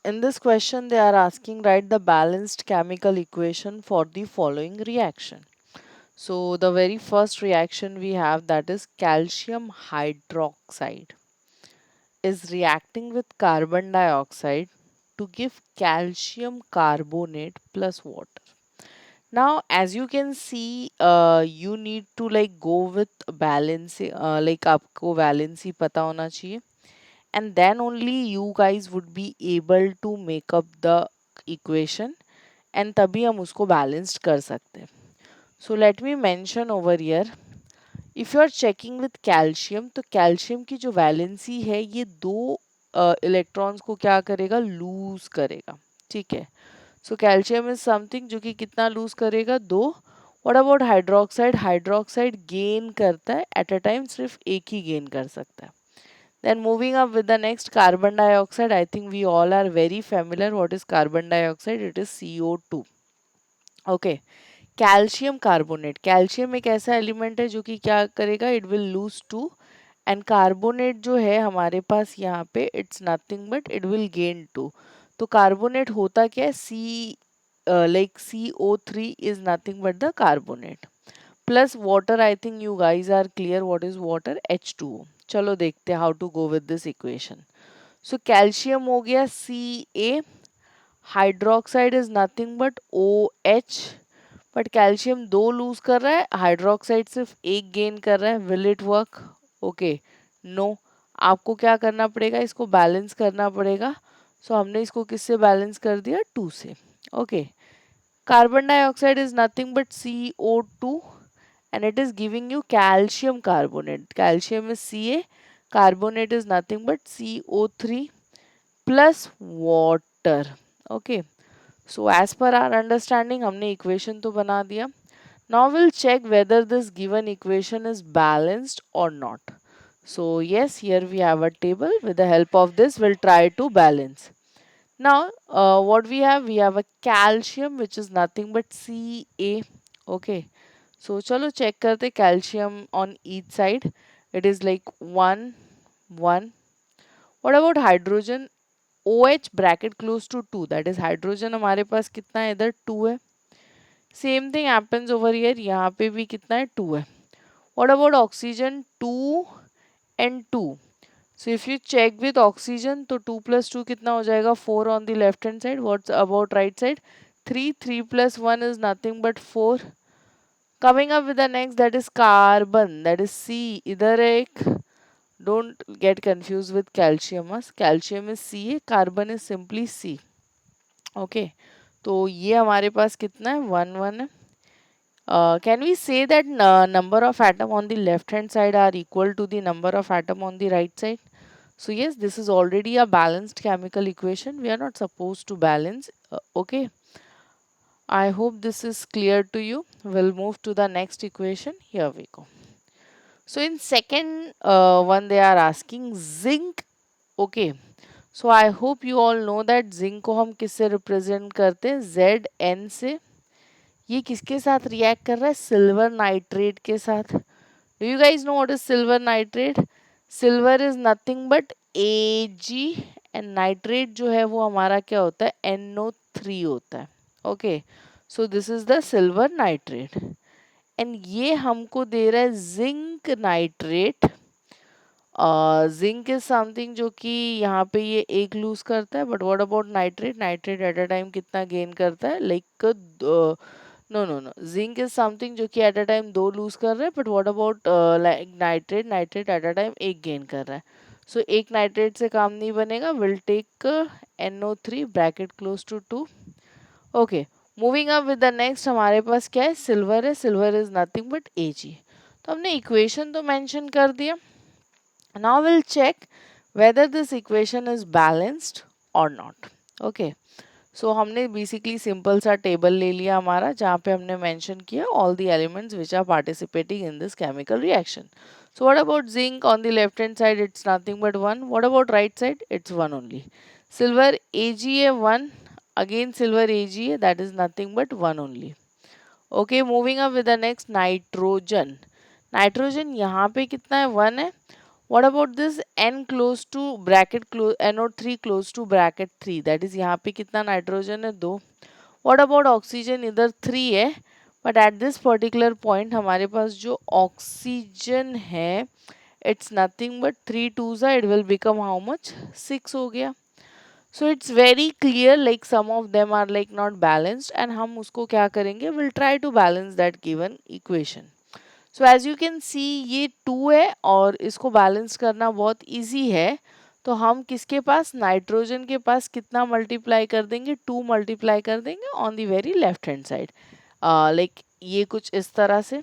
In this question, they are asking write the balanced chemical equation for the following reaction. So, the very first reaction we have, that is calcium hydroxide is reacting with carbon dioxide to give calcium carbonate plus water. Now, as you can see, you need to like go with balance, like आपको valency पता होना चाहिए, and then only you guys would be able to make up the equation, and तभी हम उसको balanced कर सकते हैं. So let me mention over here, if you are checking with calcium, तो calcium की जो valency है ये दो इलेक्ट्रॉन्स को क्या करेगा, लूज करेगा. ठीक है. सो कैल्शियम इज समथिंग जो कि कितना लूज करेगा, दो. What about hydroxide, hydroxide gain करता है एट अ टाइम, सिर्फ एक ही गेन कर सकता है. Then moving up with the next carbon dioxide, I think we all are very familiar what is carbon dioxide, it is CO2. Okay. Calcium carbonate, calcium एक ऐसा element है जो कि क्या करेगा, it will lose two, and carbonate जो है हमारे पास यहाँ पे it's nothing but it will gain two. तो कार्बोनेट होता क्या है, see like CO3 is nothing but the carbonate plus water. I think you guys are clear what is water, H2O. चलो देखते हैं how to go with this equation. So calcium हो गया Ca, hydroxide is nothing but OH, but calcium दो lose कर रहा है, hydroxide सिर्फ एक गेन कर रहा है. Will it work? Okay, no. आपको क्या करना पड़ेगा, इसको बैलेंस करना पड़ेगा. सो हमने इसको किससे बैलेंस कर दिया, 2 से. Okay. Carbon dioxide is nothing but CO2 and it is giving you calcium carbonate. Calcium is Ca, carbonate is nothing but CO3 plus water. Okay. So as per our understanding, हमने equation तो बना दिया. Now we'll check whether this given equation is balanced or not. So yes, here we have a table. With the help of this, we'll try to balance. Now, what we have a calcium which is nothing but Ca. Okay. So चलो check करते calcium on each side. It is like 1, 1. What about hydrogen? OH bracket close to 2. That is hydrogen हमारे पास कितना है, इधर 2 है. Same thing happens over here. यहाँ पे भी कितना है, 2 है. What about oxygen? 2 and 2. So if you check with oxygen, तो 2 plus 2 कितना हो जाएगा, 4 on the left hand side. What's about right side? 3. 3 plus 1 is nothing but 4. Coming up with the next, that is carbon, that is C. इधर एक, don't get confused with calcium. Calcium is Ca, carbon is simply C. Okay. तो ये हमारे पास कितना है, 1 1 है. Can we say that number of atom on the left hand side are equal to the number of atom on the right side? So yes, this is already a balanced chemical equation. We are not supposed to balance. Okay. I hope this is clear to you. We'll move to the next equation. Here we go. So in second one, they are asking zinc. Okay. So I hope you all know that zinc को हम किससे represent करते हैं, Zn से. ये किसके साथ react कर रहा है, silver nitrate के साथ. Do you guys know what is silver nitrate? Silver is nothing but Ag, and nitrate जो है वो हमारा क्या होता है, NO3 होता है. Okay. So this is the silver nitrate. And ये हमको दे रहा है zinc nitrate. Zinc is something जो कि यहाँ पे ये एक लूज करता है, but what about nitrate, nitrate at a time कितना गेन करता है, like no no no, zinc is something जो कि एट अ टाइम दो लूज कर रहा है, but what about like nitrate, nitrate at a time एक गेन कर रहा है. सो एक नाइट्रेट से काम नहीं बनेगा. Will take NO3 bracket close to 2. Okay. Moving up with the next, हमारे पास क्या है, सिल्वर है. Silver is nothing but Ag. तो हमने इक्वेशन तो मेंशन कर दिया. Now will check whether this equation is balanced और नॉट. ओके. सो हमने बेसिकली सिंपल सा टेबल ले लिया हमारा, जहाँ पे हमने मेंशन किया all the elements which are participating in this chemical reaction. So what about zinc on the left hand side? It's nothing but 1. What about right side? It's 1 only. Silver Aga 1. Again silver Ag, that is nothing but 1 only. Okay, moving up with the next, nitrogen. Nitrogen यहाँ पे कितना है, 1 है. What about this n close to bracket close NO3 close to bracket 3, that is यहाँ पे कितना nitrogen है 2. What about oxygen, इधर 3 है, but at this particular point हमारे पास जो ऑक्सीजन है it's nothing but 3 2s, it will become how much 6 हो गया. So it's very clear like some of them are like not balanced and हम उसको क्या करेंगे, will try to balance that given equation. So as you can see ये 2 है और इसको बैलेंस करना बहुत इजी है. तो हम किसके पास, नाइट्रोजन के पास कितना मल्टीप्लाई कर देंगे, 2 मल्टीप्लाई कर देंगे on the very left hand side, like ये कुछ इस तरह से.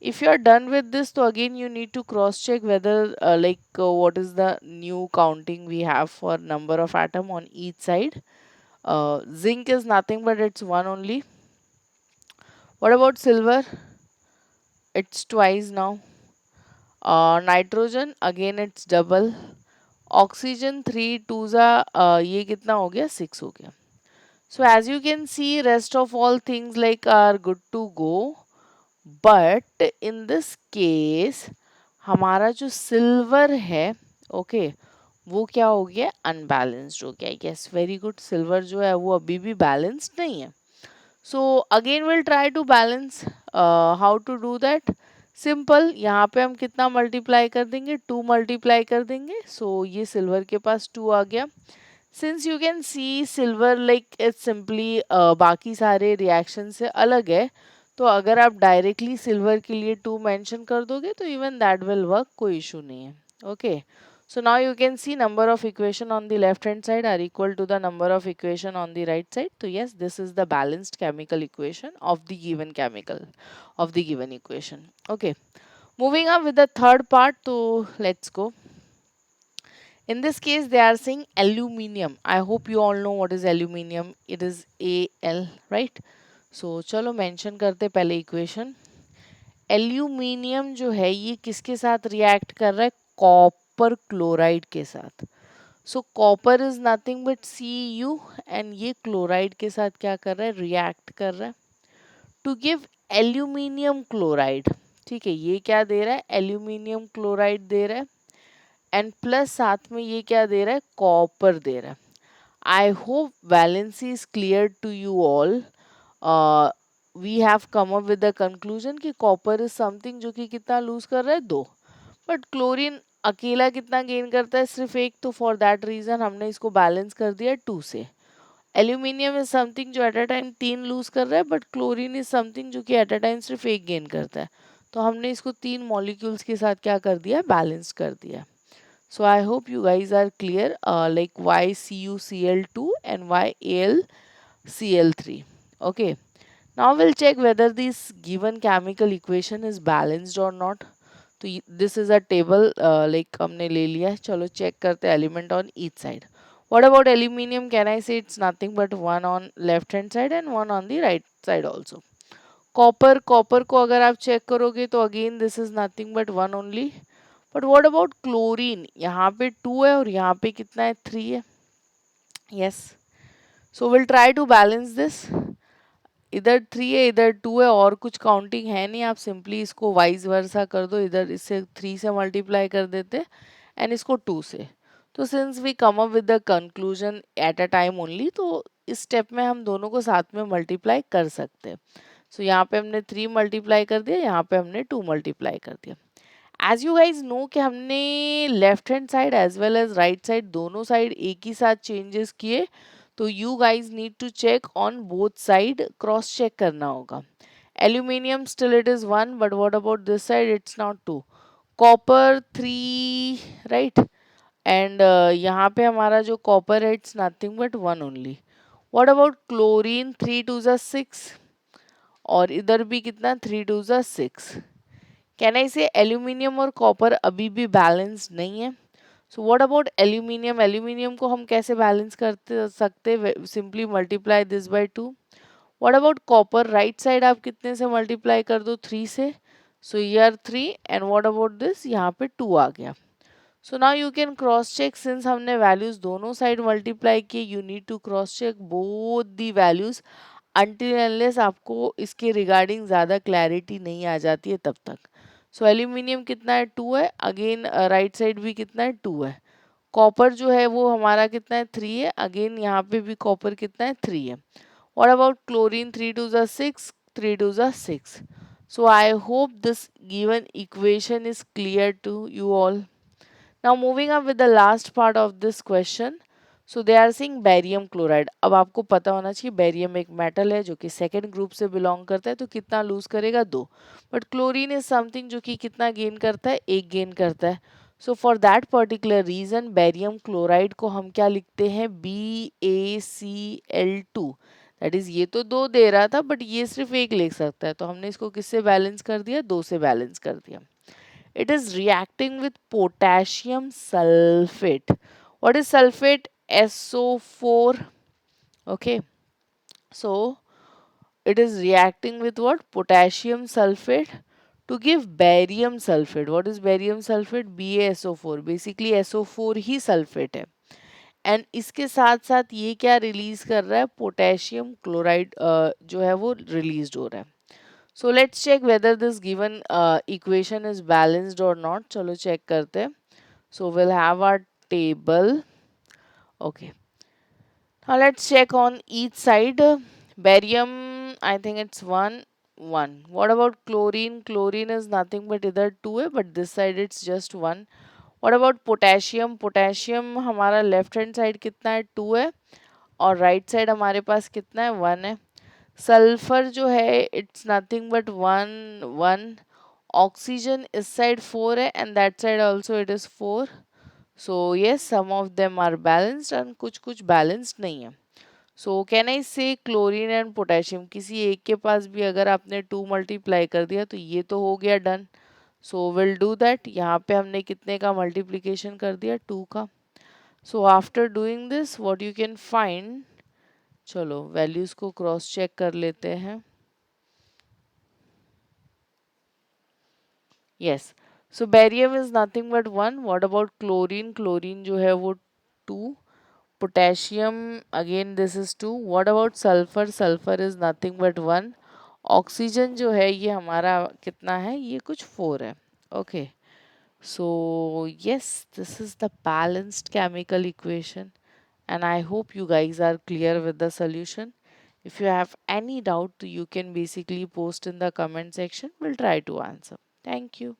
If you are done with this, so again you need to cross check whether what is the new counting we have for number of atom on each side. Zinc is nothing but it's one only. What about silver? It's twice now. Nitrogen again it's double. Oxygen 3 2 जा ये कितना हो गया 6 हो गया. So as you can see rest of all things like are good to go. But in this case हमारा जो silver है ओके वो क्या हो गया, अनबैलेंस्ड हो गया. यस वेरी गुड, सिल्वर जो है वो अभी भी बैलेंस्ड नहीं है. So again will try to balance. How to do that, simple, यहाँ पे हम कितना मल्टीप्लाई कर देंगे, 2 मल्टीप्लाई कर देंगे. सो ये सिल्वर के पास 2 आ गया. Since you can C silver like it's simply बाकी सारे रिएक्शन से अलग है, तो अगर आप डायरेक्टली सिल्वर के लिए 2 मेंशन कर दोगे तो इवन दैट विल वर्क, कोई इशू नहीं है. Okay, so now you can see number of equation on the left hand side are equal to the number of equation on the right side. So yes, this is the balanced chemical equation of the given chemical of the given equation. Okay, moving on with the third part, so let's go. In this case they are saying aluminium. I hope you all know what is aluminium. It is Al, right? So चलो mention करते पहले equation. Aluminium जो है ये किसके साथ react कर रहा है, कॉपर क्लोराइड के साथ. सो copper is nothing but Cu and ये क्लोराइड के साथ क्या कर रहा है, रिएक्ट कर रहा है टू गिव एल्यूमिनियम क्लोराइड. ठीक है, ये क्या दे रहा है, एल्यूमिनियम क्लोराइड दे रहा है एंड प्लस साथ में ये क्या दे रहा है, कॉपर दे रहा है. I hope valency is clear to you all. We have come up with the conclusion कि कॉपर इज समथिंग जो कि कितना लूज कर रहा है, 2, बट क्लोरीन अकेला कितना गेन करता है, सिर्फ 1. तो फॉर दैट रीजन हमने इसको बैलेंस कर दिया 2 से. एल्यूमिनियम इज समथिंग जो एट अ टाइम 3 लूज कर रहा है, बट क्लोरीन इज समथिंग जो कि एट अ टाइम सिर्फ 1 गेन करता है. तो हमने इसको 3 मॉलिक्यूल्स के साथ क्या कर दिया, बैलेंस कर दिया. So I hope you guys are clear, like why CuCl2 and why AlCl3. Okay. Now we'll check whether this given chemical equation is balanced or not. So this is a table like हमने ले लिया है. चलो check करते element on each side. What about aluminium? Can I say it's nothing but one on left hand side and one on the right side also. Copper को अगर आप check करोगे तो again this is nothing but one only. But what about chlorine, यहाँ पे 2 है और यहाँ पे कितना है, 3 है. Yes, so will try to balance this. इधर 3 है इधर 2 है और कुछ काउंटिंग है नहीं, आप सिंपली इसको वाइज वर्सा कर दो. इधर इससे 3 से मल्टीप्लाई कर देते एंड इसको 2 से. तो since we come up with the conclusion at a time only, तो इस स्टेप में हम दोनों को साथ में मल्टीप्लाई कर सकते हैं. सो यहाँ पे हमने 3 मल्टीप्लाई कर दिया, यहाँ पे हमने 2 मल्टीप्लाई कर दिया. एज यू गाइज नो कि हमने left hand side as well as right side दोनों साइड एक ही साथ चेंजेस किए, तो you guys need to check on both side, cross check करना होगा. Aluminium still it is 1, but what about this side, it's not 2. Copper 3, right, and यहाँ पे हमारा जो कॉपर है it's nothing but 1 only. What about chlorine, 3 2 जा 6 और इधर भी कितना, 3 2 जा 6. कैन आई से एल्यूमिनियम और कॉपर अभी भी बैलेंस नहीं है. So what about aluminium, aluminium को हम कैसे बैलेंस करते सकते, simply multiply this by 2. What about copper, right side आप कितने से मल्टीप्लाई कर दो, 3 से. So here 3 and what about this, यहाँ पे 2 आ गया. So now you can cross check, since हमने वैल्यूज दोनों साइड मल्टीप्लाई किए, you need to cross check both the values until unless आपको इसके रिगार्डिंग ज़्यादा क्लैरिटी नहीं आ जाती है तब तक. सो एल्यूमिनियम कितना है, 2 है। अगेन राइट साइड भी कितना है, 2 है। कॉपर जो है वो हमारा कितना है, 3 है। अगेन यहाँ पे भी कॉपर कितना है, 3 है। व्हाट अबाउट क्लोरीन, 3 2 जा 6, 3 2 जा 6. So I hope this given equation is clear to you all. Now moving up with the last part of this question. So they are saying barium chloride. अब आपको पता होना चाहिए बेरियम एक metal है जो कि सेकेंड ग्रुप से बिलोंग करता है, तो कितना लूज करेगा, 2। बट क्लोरीन इज समथिंग जो कि कितना गेन करता है, 1 गेन करता है। So for that particular reason barium chloride को हम क्या लिखते हैं, BaCl2। दैट इज ये तो 2 दे रहा था बट ये सिर्फ 1 लिख सकता है, तो हमने इसको किससे बैलेंस कर दिया, 2 से बैलेंस कर दिया। It is reacting with potassium sulfate. What is sulfate? SO4. Okay. So it is reacting with what? Potassium sulfate to give barium sulfate. What is barium sulfate? BaSO4. Basically SO4 he sulfate है। And इसके साथ साथ ये क्या release कर रहा है, potassium chloride जो है वो रिलीज हो रहा है। So let's check whether this given equation is balanced or not. चलो check करते हैं. So we'll have our table. Okay. Now let's check on each side. Barium, I think it's 1, 1. What about chlorine? Chlorine is nothing but either 2 है, but this side it's just 1. What about potassium? Potassium हमारा left hand side कितना है, 2 है, और right side हमारे पास कितना है, 1 है। सल्फर जो है इट्स नथिंग बट 1, 1। ऑक्सीजन इस साइड 4 है and that side also it is 4। So yes, some of them are balanced and कुछ कुछ बैलेंस्ड नहीं है। सो कैन आई से क्लोरीन एंड पोटेशियम, किसी एक के पास भी अगर आपने 2 मल्टीप्लाई कर दिया तो ये तो हो गया done. So will do that. यहाँ पे हमने कितने का मल्टीप्लीकेशन कर दिया, 2 का। So after doing this what you can find, चलो वैल्यूज को क्रॉस चेक कर लेते हैं। Yes, so barium is nothing but 1। What about chlorine, chlorine जो है वो 2। Potassium again this is 2। What about sulphur, sulphur is nothing but 1। Oxygen जो है ये हमारा कितना है, ये कुछ 4 है। Okay, so yes, this is the balanced chemical equation and I hope you guys are clear with the solution. If you have any doubt, you can basically post in the comment section. We'll try to answer. Thank you.